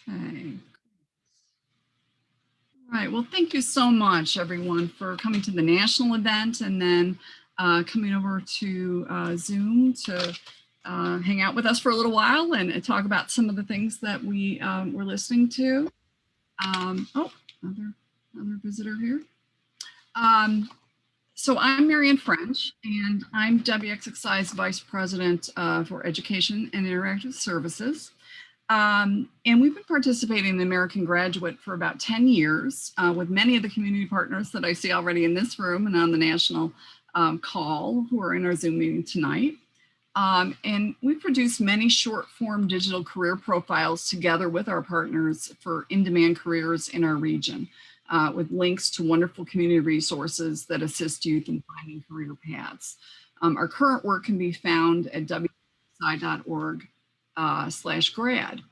Okay. All right. Well, thank you so much, everyone, for coming to the national event and then coming over to Zoom to hang out with us for a little while and talk about some of the things that we were listening to. Oh, another visitor here. So I'm Marianne French, and I'm WXXI's Vice President for Education and Interactive Services. And we've been participating in the American Graduate for about 10 years with many of the community partners that I see already in this room and on the national call who are in our Zoom meeting tonight. And we've produced many short form digital career profiles together with our partners for in-demand careers in our region with links to wonderful community resources that assist youth in finding career paths. Our current work can be found at wxi.org/grad.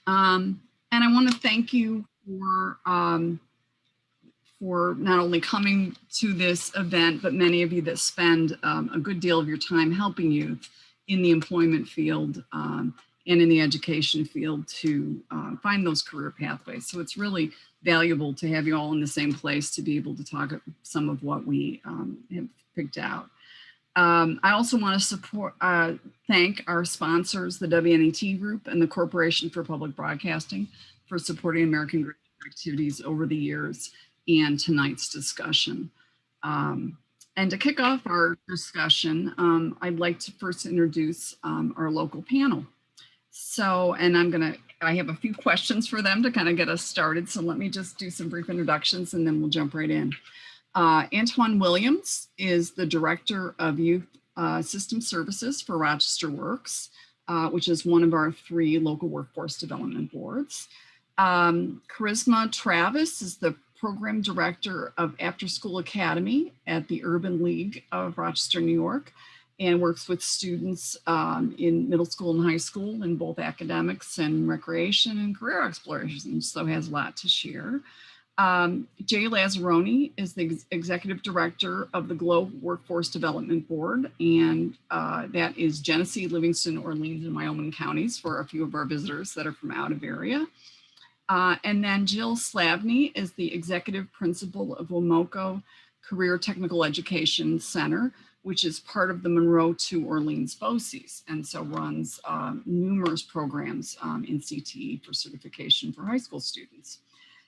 And I want to thank you for not only coming to this event, but many of you that spend a good deal of your time helping youth in the employment field and in the education field to find those career pathways. So it's really valuable to have you all in the same place to be able to talk some of what we have picked out. I also want to thank our sponsors, the WNET Group and the Corporation for Public Broadcasting, for supporting American Graduate activities over the years and tonight's discussion. And to kick off our discussion, I'd like to first introduce our local panel. So, and I have a few questions for them to kind of get us started. So let me just do some brief introductions and then we'll jump right in. Antoine Williams is the Director of Youth System Services for Rochester Works, which is one of our 3 local workforce development boards. Charisma Travis is the Program Director of After School Academy at the Urban League of Rochester, New York, and works with students in middle school and high school in both academics and recreation and career exploration, so has a lot to share. Jay Lazzaroni is the Executive Director of the Globe Workforce Development Board, and that is Genesee, Livingston, Orleans, and Wyoming counties for a few of our visitors that are from out of area. And then Jill Slavny is the Executive Principal of WMOCO Career Technical Education Center, which is part of the Monroe to Orleans BOCES, and so runs numerous programs in CTE for certification for high school students.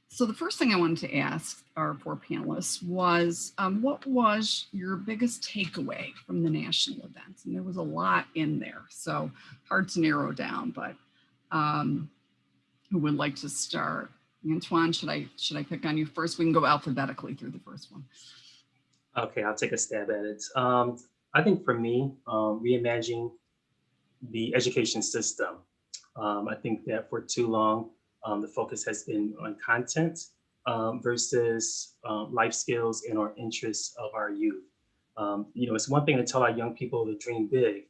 So the first thing I wanted to ask our 4 panelists was, what was your biggest takeaway from the national event? And there was a lot in there, so hard to narrow down, but who would like to start? Antoine, should I pick on you first? We can go alphabetically through the first one. Okay, I'll take a stab at it. I think for me, reimagining the education system. I think that for too long, the focus has been on content versus life skills and our interests of our youth. It's one thing to tell our young people to dream big,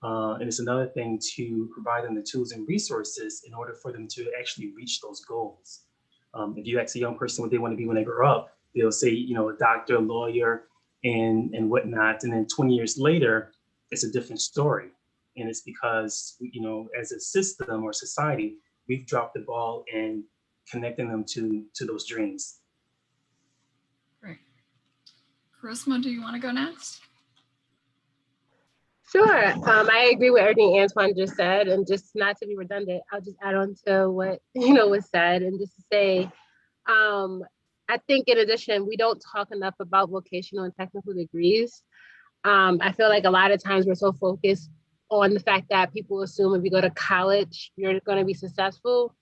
and it's another thing to provide them the tools and resources in order for them to actually reach those goals. If you ask a young person what they want to be when they grow up, they'll say, a doctor, a lawyer, and whatnot. And then 20 years later, it's a different story. And it's because, as a system or society, we've dropped the ball in connecting them to those dreams. Great. Charisma, do you want to go next? Sure. I agree with everything Antoine just said, and just not to be redundant, I'll just add on to what was said, and just to say, I think in addition, we don't talk enough about vocational and technical degrees. I feel like a lot of times we're so focused on the fact that people assume if you go to college, you're going to be successful.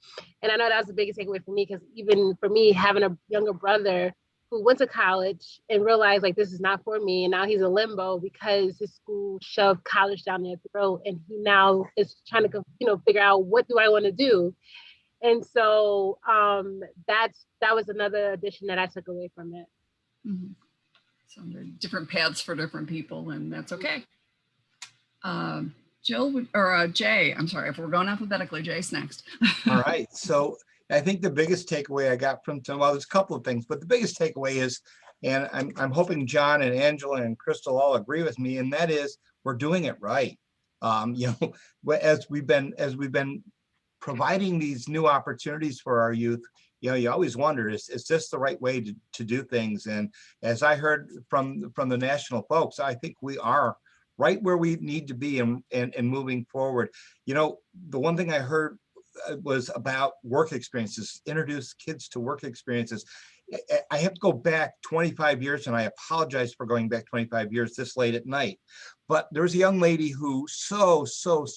And I know that was the biggest takeaway for me, because even for me, having a younger brother who went to college and realized like, this is not for me. And now he's in limbo because his school shoved college down their throat. And he now is trying to, figure out, what do I want to do? And so that was another addition that I took away from it. Mm-hmm. So different paths for different people, and that's okay. Jay, I'm sorry, if we're going alphabetically, Jay's next. All right, so I think the biggest takeaway I got from there's a couple of things, but the biggest takeaway is, and I'm hoping John and Angela and Crystal all agree with me, and that is we're doing it right. As we've been providing these new opportunities for our youth, you know, you always wonder, is this the right way to do things? And as I heard from the national folks, I think we are right where we need to be and moving forward. You know, the one thing I heard was about work experiences, introduce kids to work experiences. I have to go back 25 years, and I apologize for going back 25 years this late at night. But there was a young lady who so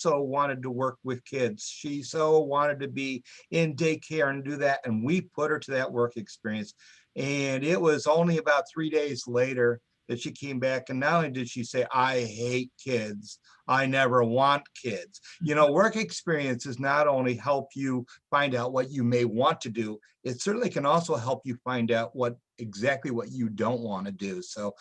wanted to work with kids. She so wanted to be in daycare and do that. And we put her to that work experience. And it was only about 3 days later that she came back. And not only did she say, I hate kids, I never want kids. You know, work experiences not only help you find out what you may want to do, it certainly can also help you find out exactly what you don't want to do. So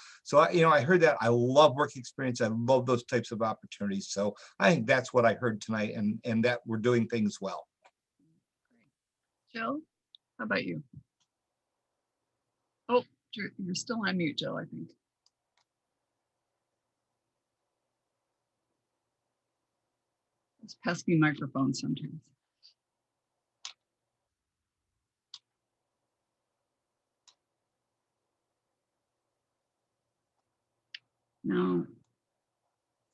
you know, I heard that. I love work experience. I love those types of opportunities. So I think that's what I heard tonight, and that we're doing things well. Jill, how about you? Oh, you're still on mute, Jill, I think. It's pesky microphone sometimes. No,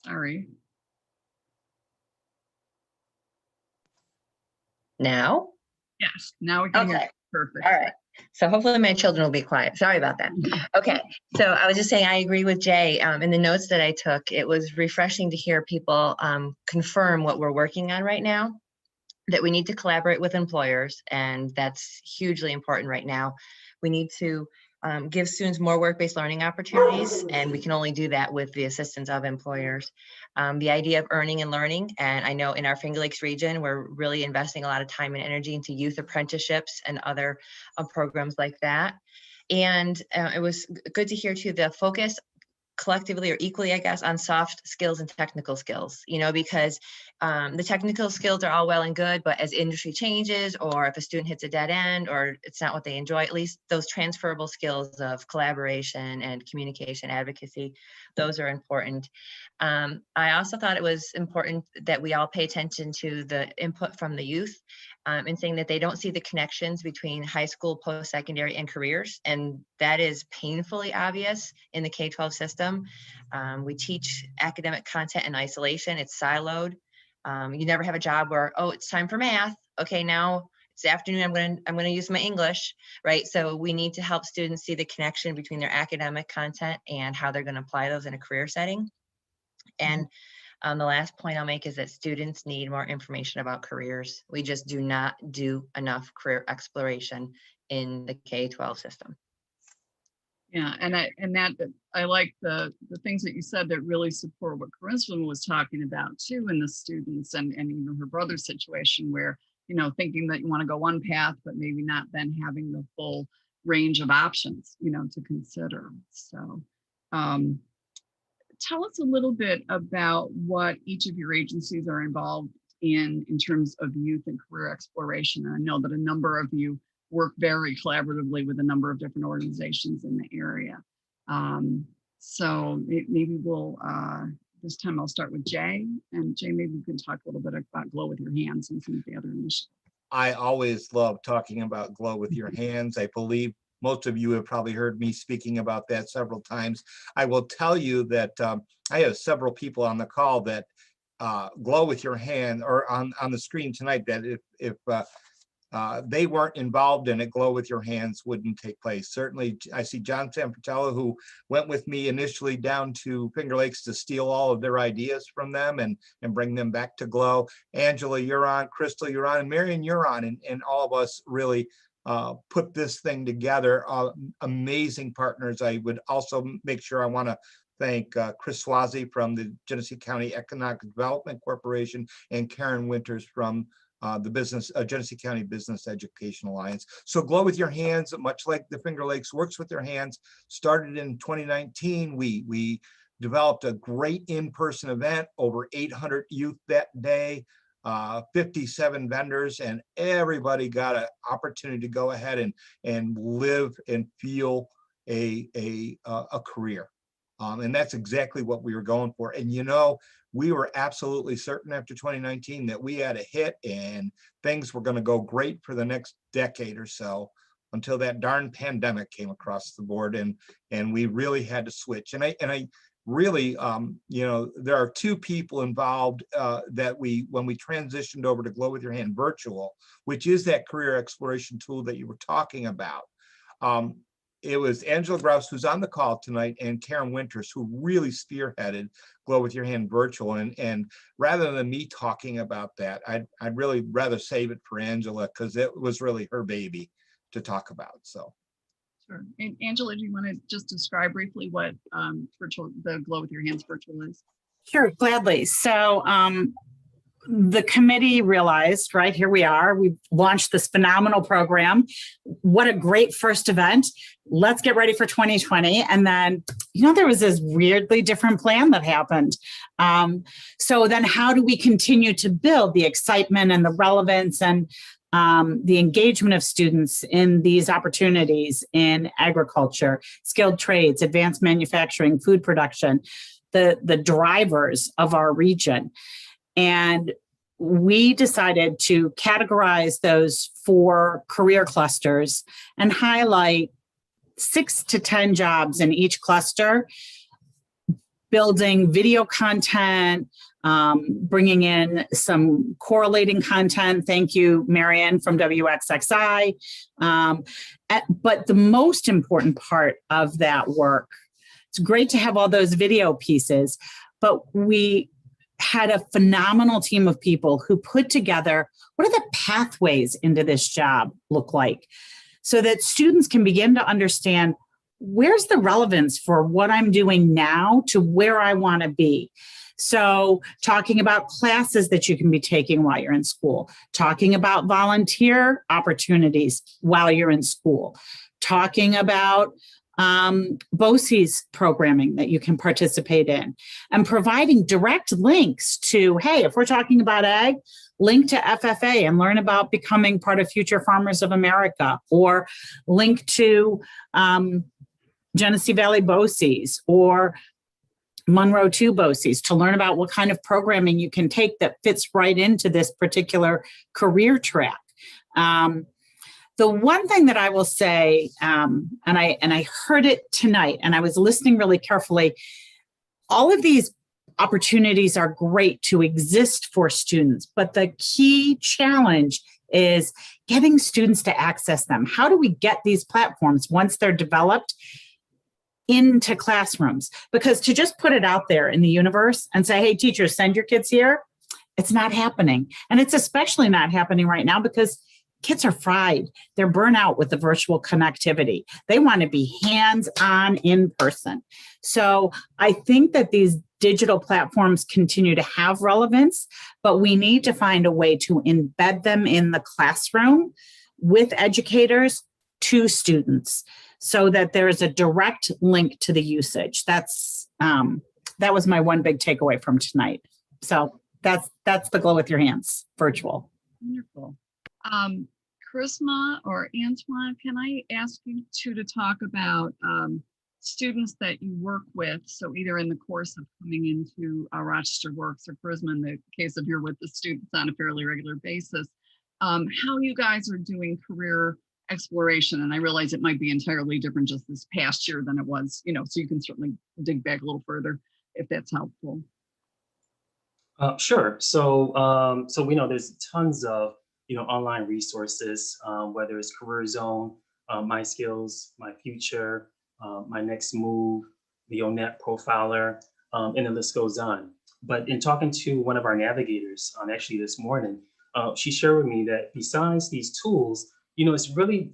sorry. Now? Yes, now we can hear Okay. you. Perfect. All right. So hopefully my children will be quiet. Sorry about that. Okay. So I was just saying, I agree with Jay. In the notes that I took, it was refreshing to hear people confirm what we're working on right now, that we need to collaborate with employers, and that's hugely important right now. We need to give students more work-based learning opportunities, and we can only do that with the assistance of employers. The idea of earning and learning, and I know in our Finger Lakes region, we're really investing a lot of time and energy into youth apprenticeships and other programs like that. And it was good to hear too, the focus collectively or equally, I guess, on soft skills and technical skills, you know, because the technical skills are all well and good, but as industry changes, or if a student hits a dead end, or it's not what they enjoy, at least those transferable skills of collaboration and communication, advocacy, those are important. I also thought it was important that we all pay attention to the input from the youth in saying that they don't see the connections between high school, post-secondary, and careers. And that is painfully obvious in the K-12 system. We teach academic content in isolation. It's siloed. You never have a job where, oh, it's time for math. Okay, now it's afternoon, I'm going to use my English, right? So we need to help students see the connection between their academic content and how they're going to apply those in a career setting. And the last point I'll make is that students need more information about careers. We just do not do enough career exploration in the K-12 system. Yeah, and I like the things that you said that really support what Carissa was talking about too, in the students and even her brother's situation, where, you know, thinking that you want to go one path, but maybe not then having the full range of options, you know, to consider. So tell us a little bit about what each of your agencies are involved in terms of youth and career exploration. And I know that a number of you work very collaboratively with a number of different organizations in the area. So maybe we'll, this time I'll start with Jay. And Jay, maybe you can talk a little bit about Glow with Your Hands and some of the other initiatives. I always love talking about Glow with Your Hands. I believe most of you have probably heard me speaking about that several times. I will tell you that I have several people on the call that Glow with Your Hand, or on the screen tonight, that if they weren't involved in it, Glow with Your Hands wouldn't take place. Certainly, I see John Sampertello, who went with me initially down to Finger Lakes to steal all of their ideas from them and bring them back to Glow. Angela, you're on. Crystal, you're on. And Marion, you're on. And all of us really put this thing together. Amazing partners. I would also make sure I want to thank Chris Swazi from the Genesee County Economic Development Corporation and Karen Winters from the Genesee County Business Education Alliance. So Glow with Your Hands, much like the Finger Lakes Works with Their Hands, started in 2019. We developed a great in-person event, over 800 youth that day, 57 vendors, and everybody got an opportunity to go ahead and live and feel a career. And that's exactly what we were going for. And you know, we were absolutely certain after 2019 that we had a hit and things were going to go great for the next decade or so, until that darn pandemic came across the board, and we really had to switch. And I really, you know, there are two people involved that when we transitioned over to Glow with Your Hand Virtual, which is that career exploration tool that you were talking about. It was Angela Grouse, who's on the call tonight, and Karen Winters, who really spearheaded Glow with Your Hand Virtual. And rather than me talking about that, I'd really rather save it for Angela, because it was really her baby to talk about. So. Sure. And Angela, do you want to just describe briefly what the Glow with Your Hands Virtual is? Sure, gladly. So the committee realized, right, here we are, we've launched this phenomenal program. What a great first event. Let's get ready for 2020. And then, you know, there was this weirdly different plan that happened. So then how do we continue to build the excitement and the relevance and the engagement of students in these opportunities in agriculture, skilled trades, advanced manufacturing, food production, the drivers of our region? And we decided to categorize those 4 career clusters and highlight 6 to 10 jobs in each cluster, building video content, bringing in some correlating content. Thank you, Marianne from WXXI. But the most important part of that work, it's great to have all those video pieces, but we had a phenomenal team of people who put together what do the pathways into this job look like, so that students can begin to understand where's the relevance for what I'm doing now to where I want to be. So talking about classes that you can be taking while you're in school, talking about volunteer opportunities while you're in school, talking about BOCES programming that you can participate in, and providing direct links to, hey, if we're talking about ag, link to FFA and learn about becoming part of Future Farmers of America, or link to Genesee Valley BOCES or Monroe 2 BOCES to learn about what kind of programming you can take that fits right into this particular career track. The one thing that I will say, and I heard it tonight, and I was listening really carefully, all of these opportunities are great to exist for students, but the key challenge is getting students to access them. How do we get these platforms, once they're developed, into classrooms? Because to just put it out there in the universe and say, hey, teachers, send your kids here, it's not happening. And it's especially not happening right now because kids are fried. They're burnt out with the virtual connectivity. They want to be hands-on in person. So I think that these digital platforms continue to have relevance, but we need to find a way to embed them in the classroom with educators to students, so that there is a direct link to the usage. that was my one big takeaway from tonight. So that's the Glow with Your Hands Virtual. Wonderful. Charisma or Antoine, can I ask you two to talk about students that you work with? So either in the course of coming into Rochester Works, or Charisma in the case of you're with the students on a fairly regular basis, how you guys are doing career exploration. And I realize it might be entirely different just this past year than it was, you know, so you can certainly dig back a little further if that's helpful. Sure. So we know there's tons of, you know, online resources, whether it's Career Zone, My Skills, My Future, My Next Move, the ONET Profiler, and the list goes on. But in talking to one of our navigators, actually this morning, she shared with me that besides these tools, you know, it's really,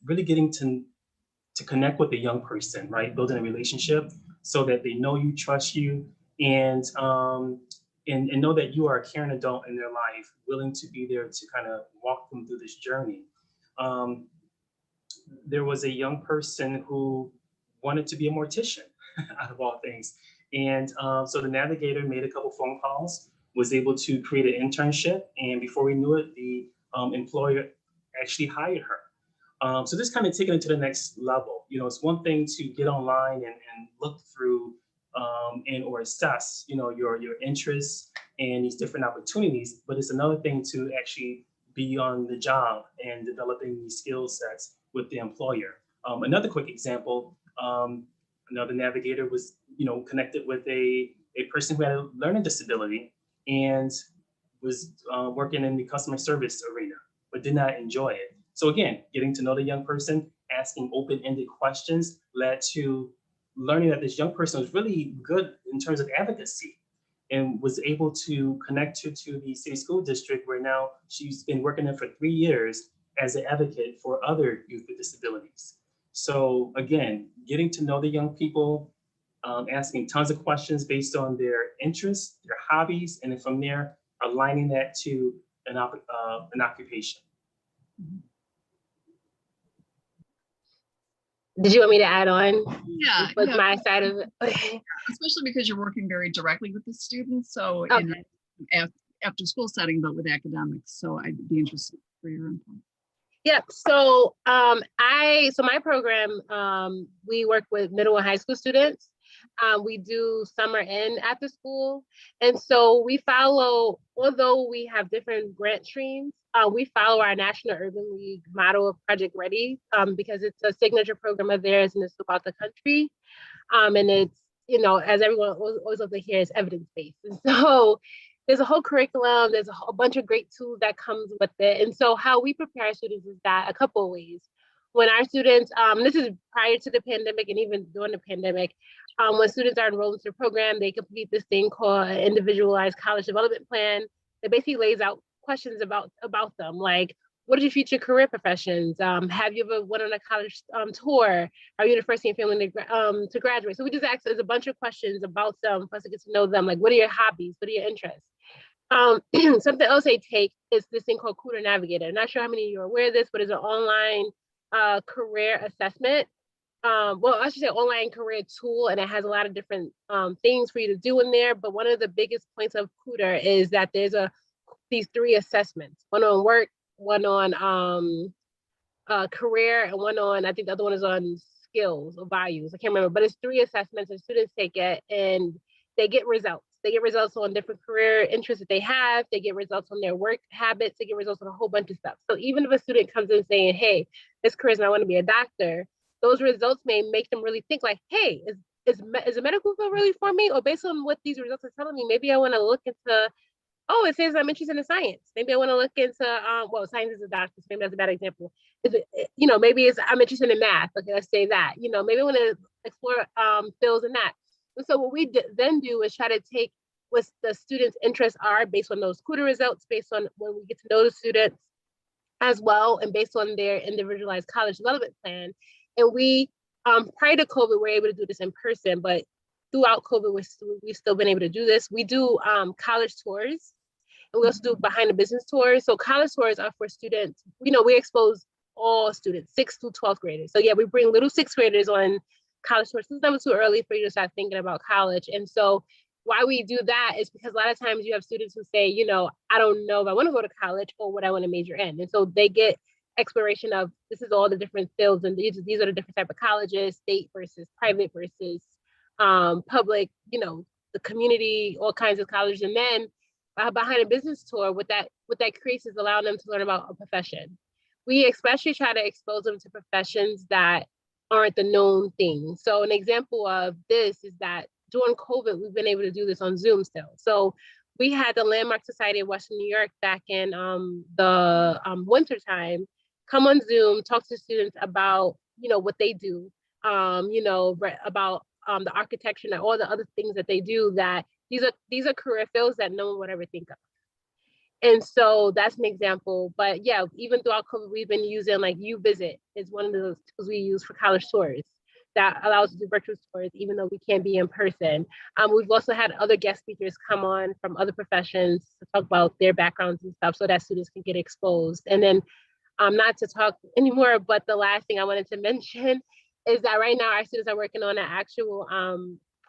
really getting to connect with the young person, right? Building a relationship so that they know you, trust you, and know that you are a caring adult in their life, willing to be there to kind of walk them through this journey. There was a young person who wanted to be a mortician, out of all things. And so the navigator made a couple phone calls, was able to create an internship. And before we knew it, the employer actually hired her. So this kind of taken it to the next level. You know, it's one thing to get online and look through and or assess, your interests and these different opportunities. But it's another thing to actually be on the job and developing these skill sets with the employer. Another quick example, another navigator was, connected with a person who had a learning disability and was working in the customer service arena, but did not enjoy it. So again, getting to know the young person, asking open-ended questions led to learning that this young person was really good in terms of advocacy and was able to connect her to the city school district, where now she's been working there for 3 years as an advocate for other youth with disabilities. So again, getting to know the young people, asking tons of questions based on their interests, their hobbies, and then from there, aligning that to an occupation. Did you want me to add on Yeah, with yeah, my side of it? Okay. especially because you're working very directly with the students. So in Okay. an after school setting, but with academics. So I'd be interested for your input. Yep. So my program, we work with middle and high school students. We do summer and after school. And so we follow, although we have different grant streams, we follow our National Urban League model of Project Ready, because it's a signature program of theirs and it's throughout the country. And it's, as everyone always loves to hear, it's evidence-based. And so there's a whole curriculum, there's a whole bunch of great tools that comes with it. And so how we prepare our students is that a couple of ways. When our students, this is prior to the pandemic and even during the pandemic, when students are enrolled into the program, they complete this thing called an individualized college development plan that basically lays out questions about them, like, what are your future career professions? Have you ever went on a college tour? Are you in the first year family to graduate? So we just ask, there's a bunch of questions about them for us to get to know them, like, what are your hobbies? What are your interests? Something else they take is this thing called Cooter Navigator. I'm not sure how many of you are aware of this, but it's an online career assessment. Well, I should say online career tool, and it has a lot of different things for you to do in there. But one of the biggest points of Cooter is that there's these 3 assessments: one on work, one on career, and one on, I think the other one is on skills or values. I can't remember, but it's 3 assessments, and students take it and they get results. They get results on different career interests that they have. They get results on their work habits. They get results on a whole bunch of stuff. So even if a student comes in saying, hey, this career is I want to be a doctor, those results may make them really think like, hey, is a medical field really for me? Or based on what these results are telling me, maybe I want to look into, oh, it says I'm interested in science. Maybe I want to look into, well, science is a doctor, so maybe that's a bad example. Maybe I'm interested in math. Okay, let's say that. Maybe I want to explore fields in that. And so what we then do is try to take what the students' interests are based on those Cooter results, based on when we get to know the students as well, and based on their individualized college development plan. And we, prior to COVID, we were able to do this in person, but throughout COVID, we've still been able to do this. We do college tours, and we also do behind the business tours. So college tours are for students, we expose all students, 6th through 12th graders. So yeah, we bring little 6th graders on college tours. It's never too early for you to start thinking about college. And so why we do that is because a lot of times you have students who say, I don't know if I want to go to college or what I want to major in. And so they get exploration of, this is all the different fields, and these are the different type of colleges, state versus private versus public, the community, all kinds of colleges. And then behind a business tour, what that creates is allowing them to learn about a profession. We especially try to expose them to professions that aren't the known thing. So an example of this is that during COVID, we've been able to do this on Zoom still. So we had the Landmark Society of Western New York back in the winter time come on Zoom, talk to students about, what they do, about the architecture and all the other things that they do, that these are career fields that no one would ever think of. And so that's an example. But yeah, even throughout COVID, we've been using like UVisit is one of those tools we use for college tours that allows us to do virtual tours, even though we can't be in person. We've also had other guest speakers come on from other professions to talk about their backgrounds and stuff so that students can get exposed. And then not to talk anymore, but the last thing I wanted to mention is that right now our students are working on an actual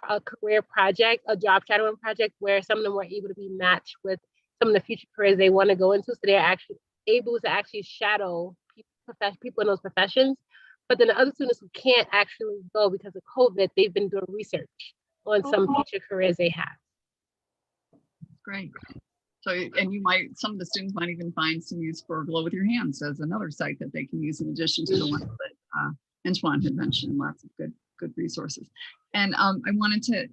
a career project, a job shadowing project, where some of them were able to be matched with some of the future careers they want to go into. So they're actually able to actually shadow people in those professions. But then the other students who can't actually go because of COVID, they've been doing research on some future careers they have. Great. So, and you might, some of the students might even find some use for Glow with Your Hands as another site that they can use in addition to the ones that Antoine had mentioned. Lots of good resources. And I wanted to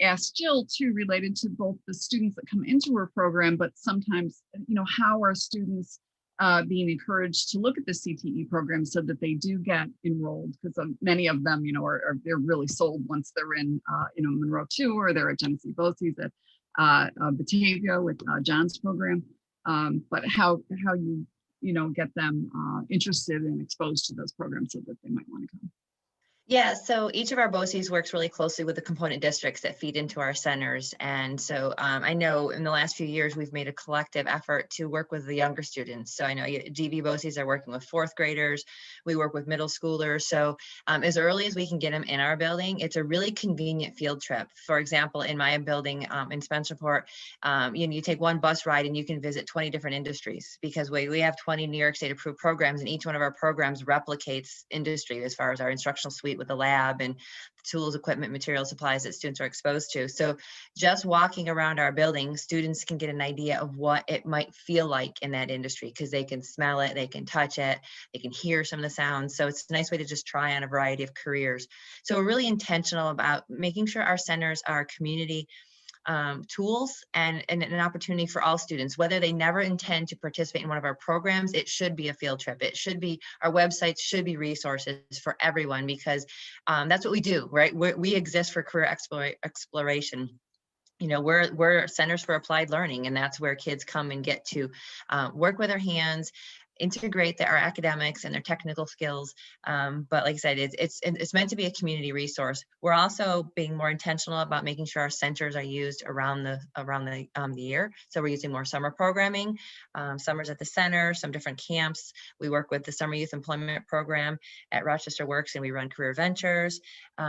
ask Jill too, related to both the students that come into our program, but sometimes, how are students being encouraged to look at the CTE program so that they do get enrolled? Because many of them, they're really sold once they're in, Monroe 2, or they're at Genesee BOCES at Batavia with John's program. But how you get them interested and exposed to those programs so that they might want to come. Yeah, so each of our BOCES works really closely with the component districts that feed into our centers. And so I know in the last few years, we've made a collective effort to work with the younger students. So I know GV BOCES are working with 4th graders. We work with middle schoolers. So as early as we can get them in our building, it's a really convenient field trip. For example, in my building in Spencerport, you take one bus ride and you can visit 20 different industries, because we have 20 New York State approved programs, and each one of our programs replicates industry as far as our instructional suite with the lab and tools, equipment, materials, supplies that students are exposed to. So just walking around our building, students can get an idea of what it might feel like in that industry, because they can smell it, they can touch it, they can hear some of the sounds. So it's a nice way to just try on a variety of careers. So we're really intentional about making sure our centers are community tools and an opportunity for all students, whether they never intend to participate in one of our programs. It should be a field trip. It should be, our websites should be resources for everyone, because that's what we do, right? We exist for career exploration. We're centers for applied learning, and that's where kids come and get to work with their hands, integrate our academics and their technical skills. But like I said, it's meant to be a community resource. We're also being more intentional about making sure our centers are used around the year. So we're using more summer programming, summers at the center, some different camps. We work with the Summer Youth Employment Program at Rochester Works, and we run career ventures.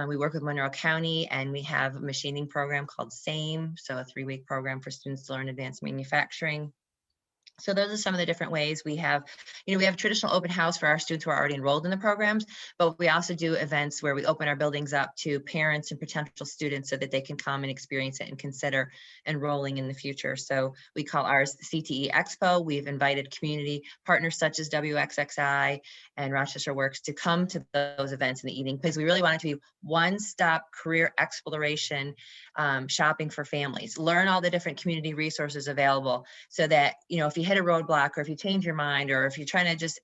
We work with Monroe County, and we have a machining program called SAME, so a 3-week program for students to learn advanced manufacturing. So those are some of the different ways we have, we have a traditional open house for our students who are already enrolled in the programs, but we also do events where we open our buildings up to parents and potential students so that they can come and experience it and consider enrolling in the future. So we call ours CTE Expo. We've invited community partners such as WXXI and Rochester Works to come to those events in the evening, because we really want it to be one-stop career exploration shopping for families. Learn all the different community resources available, so that, if you hit a roadblock, or if you change your mind, or if you're trying to just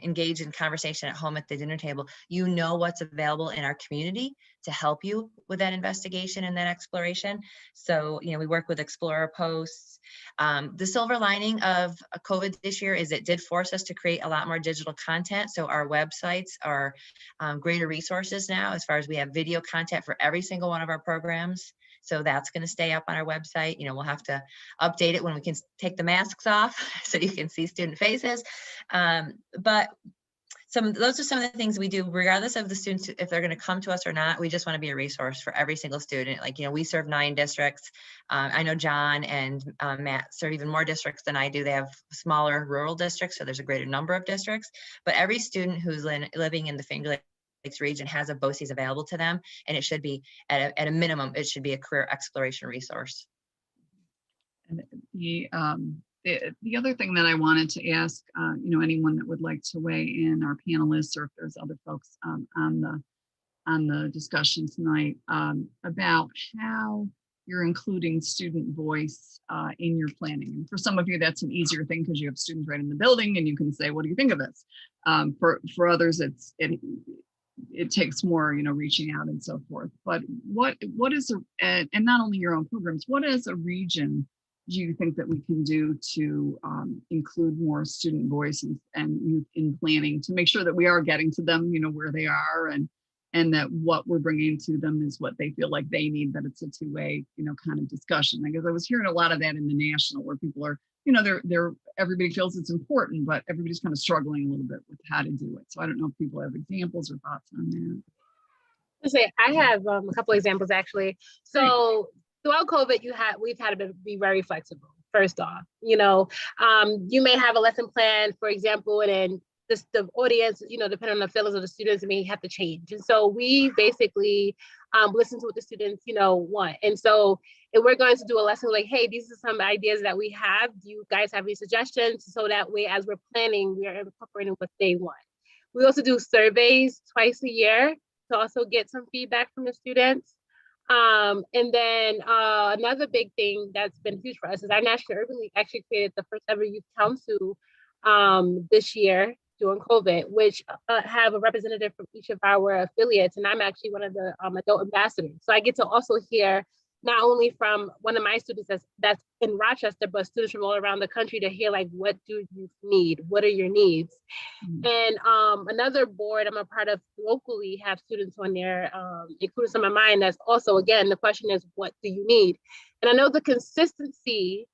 engage in conversation at home at the dinner table, what's available in our community to help you with that investigation and that exploration. So, we work with Explorer Posts. The silver lining of COVID this year is it did force us to create a lot more digital content. So our websites are greater resources now, as far as we have video content for every single one of our programs. So that's going to stay up on our website. We'll have to update it when we can take the masks off so you can see student faces. But those are some of the things we do, regardless of the students, if they're going to come to us or not. We just want to be a resource for every single student. We serve 9 districts. I know John and Matt serve even more districts than I do. They have smaller rural districts, so there's a greater number of districts. But every student who's living in the Finger Lakes region has a BOCES available to them, and it should be, at a minimum, it should be a career exploration resource. And the other thing that I wanted to ask, anyone that would like to weigh in, our panelists, or if there's other folks on the discussion tonight, about how you're including student voice in your planning. And for some of you, that's an easier thing because you have students right in the building and you can say, what do you think of this? For others, it takes more, reaching out and so forth. But what is, and not only your own programs, what as a region do you think that we can do to include more student voice and youth in planning, to make sure that we are getting to them, where they are, and that what we're bringing to them is what they feel like they need, that it's a two-way, kind of discussion. Because I was hearing a lot of that in the national, where people are, everybody feels it's important, but everybody's kind of struggling a little bit with how to do it. So I don't know if people have examples or thoughts on that. I have a couple examples, actually. So throughout COVID, we've had to be very flexible. First off, you may have a lesson plan, for example, and then the audience, depending on the feelings of the students, may have to change. And so we basically listen to what the students, want. And so if we're going to do a lesson like, hey, these are some ideas that we have. Do you guys have any suggestions? So that way, as we're planning, we are incorporating what they want. We also do surveys twice a year to also get some feedback from the students. And then another big thing that's been huge for us is our National Urban League actually created the first ever youth council this year during COVID, which have a representative from each of our affiliates. And I'm actually one of the adult ambassadors. So I get to also hear not only from one of my students that's in Rochester, but students from all around the country to hear like, what do you need? What are your needs? And another board I'm a part of locally have students on there, including some of mine. That's also, again, the question is, what do you need? And I know the consistency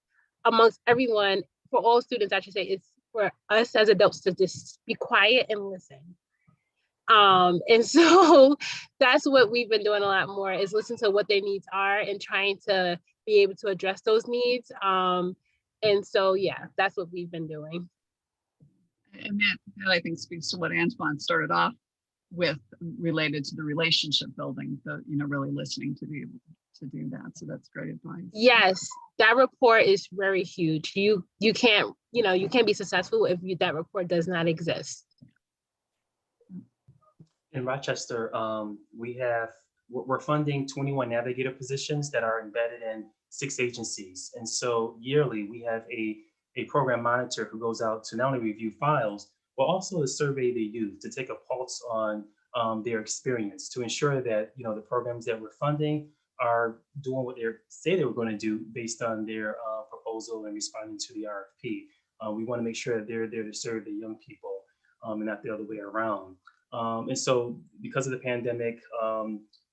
amongst everyone, for all students, I should say, is for us as adults to just be quiet and listen. And so that's what we've been doing a lot more, is listen to what their needs are and trying to be able to address those needs. And so, yeah, that's what we've been doing. And that I think speaks to what Antoine started off with, related to the relationship building, really listening to be able to do that. So that's great advice. Yes, that rapport is very huge. You can't, you can't be successful if that rapport does not exist. In Rochester, we're funding 21 navigator positions that are embedded in 6 agencies. And so yearly we have a program monitor who goes out to not only review files, but also to survey the youth, to take a pulse on their experience, to ensure that, the programs that we're funding are doing what they say they were going to do based on their proposal and responding to the RFP. We want to make sure that they're there to serve the young people and not the other way around. And so because of the pandemic,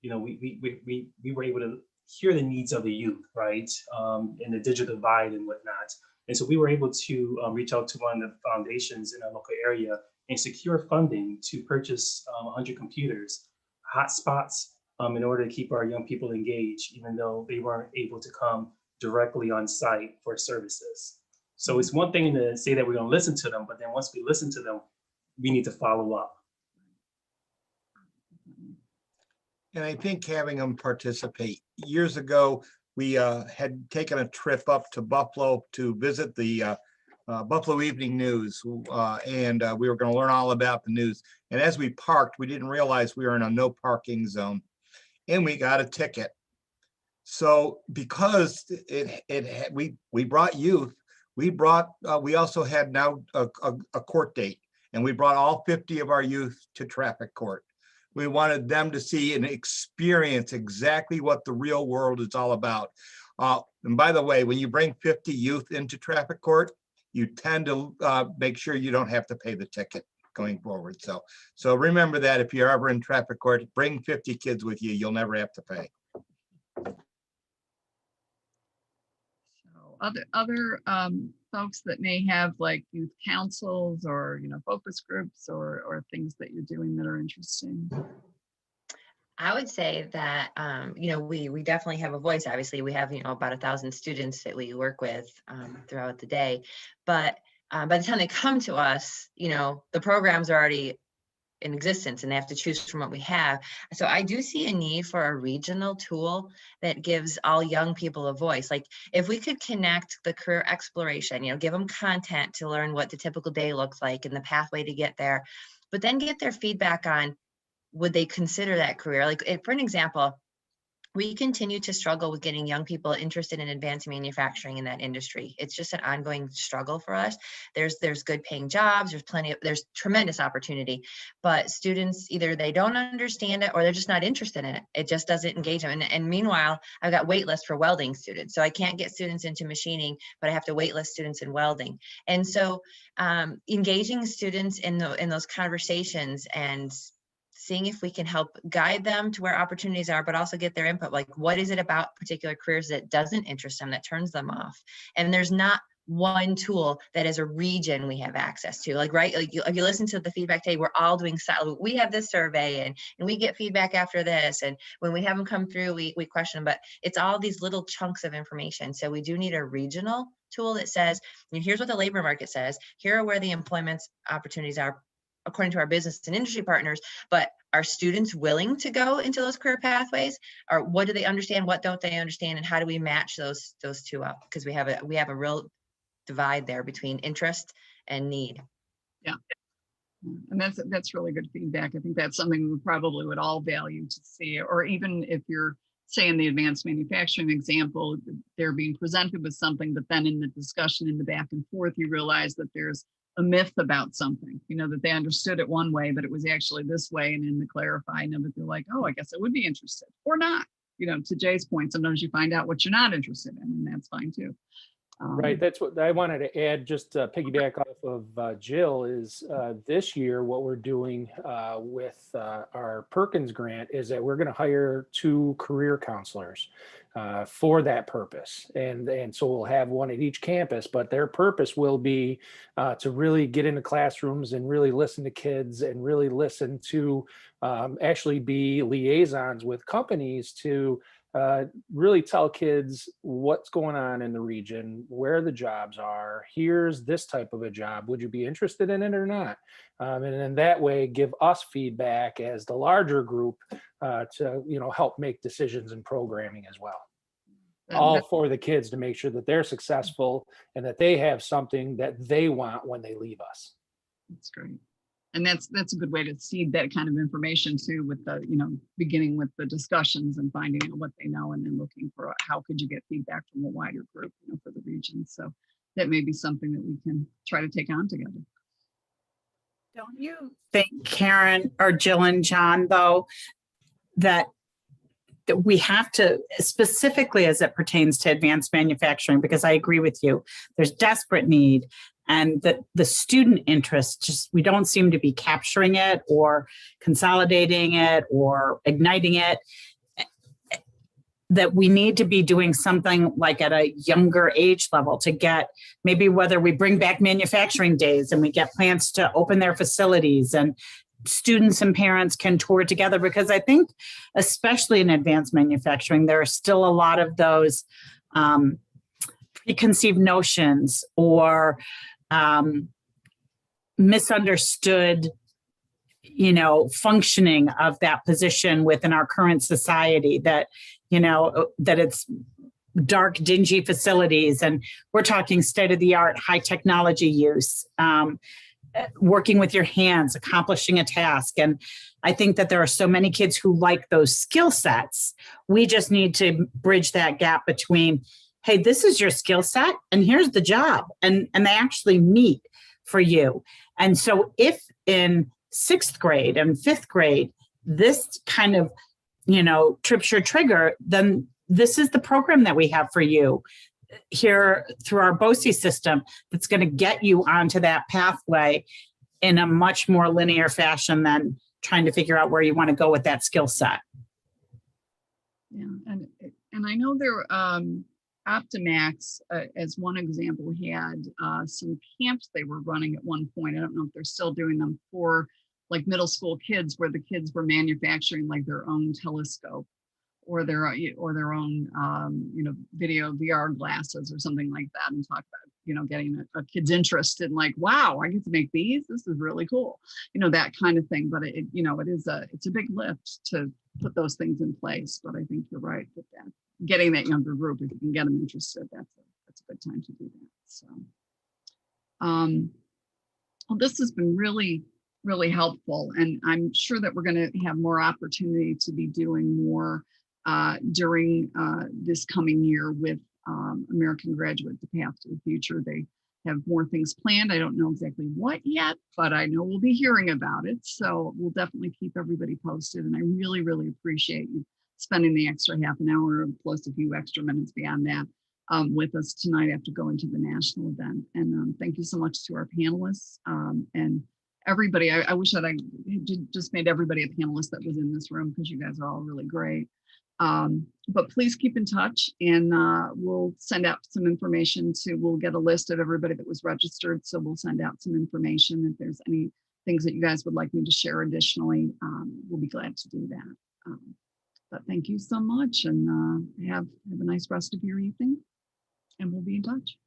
we were able to hear the needs of the youth, right? And the digital divide and whatnot. And so we were able to reach out to one of the foundations in our local area and secure funding to purchase 100 computers, hotspots, in order to keep our young people engaged, even though they weren't able to come directly on site for services. So it's one thing to say that we're going to listen to them, but then once we listen to them, we need to follow up. And I think having them participate. Years ago, we had taken a trip up to Buffalo to visit the Buffalo Evening News, and we were going to learn all about the news. And as we parked, we didn't realize we were in a no parking zone, and we got a ticket. So because we brought youth, we also had now a court date, and we brought all 50 of our youth to traffic court. We wanted them to see and experience exactly what the real world is all about. And by the way, when you bring 50 youth into traffic court, you tend to make sure you don't have to pay the ticket going forward. So remember that if you're ever in traffic court, bring 50 kids with you. You'll never have to pay. So other folks that may have like youth councils or focus groups or things that you're doing that are interesting. I would say that, we definitely have a voice. Obviously, we have, about 1,000 students that we work with throughout the day. But by the time they come to us, the programs are already in existence and they have to choose from what we have. So I do see a need for a regional tool that gives all young people a voice. Like if we could connect the career exploration, give them content to learn what the typical day looks like and the pathway to get there, but then get their feedback on, would they consider that career? Like for an example, we continue to struggle with getting young people interested in advanced manufacturing in that industry. It's just an ongoing struggle for us. There's good paying jobs, there's tremendous opportunity, but students, either they don't understand it or they're just not interested in it. It just doesn't engage them. And meanwhile, I've got wait lists for welding students. So I can't get students into machining, but I have to wait list students in welding. And so engaging students in those conversations and seeing if we can help guide them to where opportunities are, but also get their input. Like, what is it about particular careers that doesn't interest them, that turns them off? And there's not one tool that as a region we have access to. Like, right, like if you listen to the feedback today, we're all doing, we have this survey and we get feedback after this. And when we have them come through, we question them, but it's all these little chunks of information. So we do need a regional tool that says, here's what the labor market says, here are where the employment opportunities are, according to our business and industry partners, but are students willing to go into those career pathways? Or what do they understand? What don't they understand? And how do we match those two up? Because we have a real divide there between interest and need. And that's really good feedback. I think that's something we probably would all value to see, or even if you're, say, in the advanced manufacturing example, they're being presented with something, but then in the discussion, in the back and forth, you realize that there's a myth about something, that they understood it one way, but it was actually this way. And in the clarifying of it, they're like, oh, I guess I would be interested, or not. To Jay's point, sometimes you find out what you're not interested in, and that's fine too. Right, that's what I wanted to add, just to piggyback off of Jill, is this year what we're doing with our Perkins grant is that we're going to hire 2 career counselors for that purpose. And so we'll have one at each campus, but their purpose will be to really get into classrooms and really listen to kids and really listen to actually be liaisons with companies to really tell kids what's going on in the region, where the jobs are. Here's this type of a job. Would you be interested in it or not? And in that way, give us feedback as the larger group to help make decisions and programming as well. All for the kids to make sure that they're successful and that they have something that they want when they leave us. That's great. And that's a good way to seed that kind of information too, with the, beginning with the discussions and finding out what they know, and then looking for how could you get feedback from a wider group, for the region. So that may be something that we can try to take on together. Don't you think, Karen or Jill and John, though, that we have to, specifically as it pertains to advanced manufacturing, because I agree with you, there's desperate need, and the student interest, just we don't seem to be capturing it or consolidating it or igniting it, that we need to be doing something like at a younger age level to get, maybe whether we bring back manufacturing days and we get plants to open their facilities and students and parents can tour together, because I think, especially in advanced manufacturing, there are still a lot of those preconceived notions or misunderstood, functioning of that position within our current society, that, that it's dark, dingy facilities, and we're talking state-of-the-art, high technology use, working with your hands, accomplishing a task. And I think that there are so many kids who like those skill sets. We just need to bridge that gap between, hey, this is your skill set and here's the job. And they actually meet for you. And so if in 6th grade and 5th grade, this kind of, trips your trigger, then this is the program that we have for you here through our BOCES system that's going to get you onto that pathway in a much more linear fashion than trying to figure out where you want to go with that skill set. Yeah, and I know there Optimax, as one example, had some camps they were running at one point. I don't know if they're still doing them for like middle school kids, where the kids were manufacturing like their own telescope or their own video VR glasses or something like that, and talk about getting a kid's interest in like, wow, I get to make these. This is really cool, that kind of thing. But it's a big lift to put those things in place. But I think you're right with that. Getting that younger group, if you can get them interested, that's a good time to do that. So, well, this has been really, really helpful, and I'm sure that we're going to have more opportunity to be doing more during this coming year with American Graduate: The Path to the Future. They have more things planned. I don't know exactly what yet, but I know we'll be hearing about it. So we'll definitely keep everybody posted. And I really, really appreciate you spending the extra half an hour plus a few extra minutes beyond that with us tonight after going to the national event. And thank you so much to our panelists and everybody. I wish that I just made everybody a panelist that was in this room, because you guys are all really great. But please keep in touch, and we'll send out some information we'll get a list of everybody that was registered. So we'll send out some information. If there's any things that you guys would like me to share additionally, we'll be glad to do that. But thank you so much, and have a nice rest of your evening, and we'll be in touch.